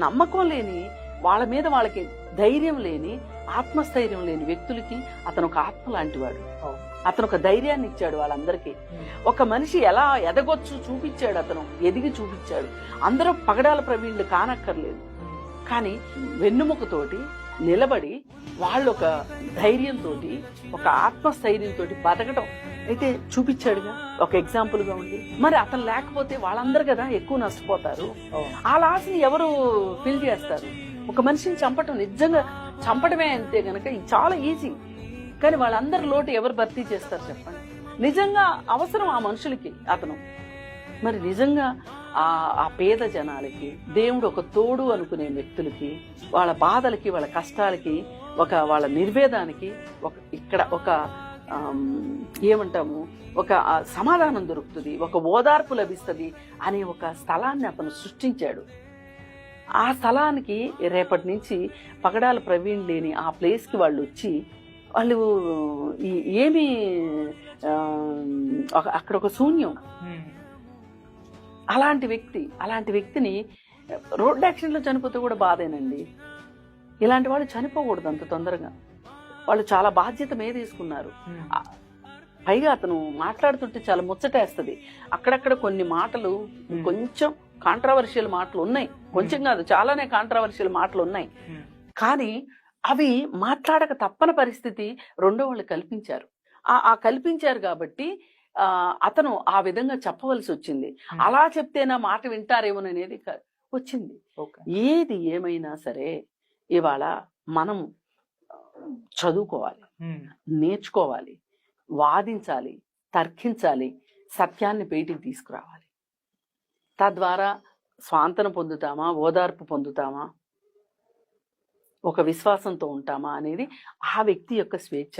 నమ్మకం లేని వాళ్ళ మీద వాళ్ళకి ధైర్యం లేని, ఆత్మస్థైర్యం లేని వ్యక్తులకి అతను ఒక ఆత్మ లాంటివాడు. అతను ఒక ధైర్యాన్ని ఇచ్చాడు వాళ్ళందరికీ. ఒక మనిషి ఎలా ఎదగొచ్చు చూపించాడు, అతను ఎదిగి చూపించాడు. అందరూ పగడాల ప్రవీణులు కానక్కర్లేదు, కానీ వెన్నుముకతోటి నిలబడి వాళ్ళు ఒక ధైర్యంతో, ఒక ఆత్మస్థైర్యంతో బతకడం అయితే చూపించాడుగా, ఒక ఎగ్జాంపుల్ గా ఉంది. మరి అతను లేకపోతే వాళ్ళందరూ కదా ఎక్కువ నష్టపోతారు. ఆ లాస్ని ఎవరు ఫిల్ చేస్తారు? ఒక మనిషిని చంపటం, నిజంగా చంపడమే అంతే గనక చాలా ఈజీ, కానీ వాళ్ళందరి లోటు ఎవరు భర్తీ చేస్తారు చెప్పండి? నిజంగా అవసరం ఆ మనుషులకి అతను. మరి నిజంగా ఆ పేద జనాలకి, దేవుడు ఒక తోడు అనుకునే వ్యక్తులకి, వాళ్ళ బాధలకి, వాళ్ళ కష్టాలకి, వాళ్ళ నిర్వేదానికి ఇక్కడ ఒక ఏమంటాము, ఒక సమాధానం దొరుకుతుంది, ఒక ఓదార్పు లభిస్తుంది అనే ఒక స్థలాన్ని అతను సృష్టించాడు. ఆ స్థలానికి రేపటి నుంచి పగడాల ప్రవీణ్ లేని ఆ ప్లేస్కి వాళ్ళు వచ్చి, వాళ్ళు ఏమి అక్కడ ఒక శూన్యం. అలాంటి వ్యక్తిని రోడ్ యాక్సిడెంట్లో చనిపోతే కూడా బాధేనండి. ఇలాంటి వాళ్ళు చనిపోకూడదు అంత తొందరగా. వాళ్ళు చాలా బాధ్యత మీద తీసుకున్నారు. పైగా అతను మాట్లాడుతుంటే చాలా ముచ్చటేస్తుంది. అక్కడక్కడ కొన్ని మాటలు కొంచెం కాంట్రవర్షియల్ మాటలు ఉన్నాయి, కొంచెం కాదు చాలానే కాంట్రవర్షియల్ మాటలు ఉన్నాయి. కానీ అవి మాట్లాడక తప్పని పరిస్థితి రెండో వాళ్ళు కల్పించారు. కల్పించారు కాబట్టి అతను ఆ విధంగా చెప్పవలసి వచ్చింది. అలా చెప్తేనా మాట వింటారేమోననేది వచ్చింది. ఏది ఏమైనా సరే ఇవాళ మనం చదువుకోవాలి, నేర్చుకోవాలి, వాదించాలి, తర్కించాలి, సత్యాన్ని బయటికి తీసుకురావాలి. తద్వారా స్వాంతన పొందుతామా, ఓదార్పు పొందుతామా, ఒక విశ్వాసంతో ఉంటామా అనేది ఆ వ్యక్తి యొక్క స్వేచ్ఛ.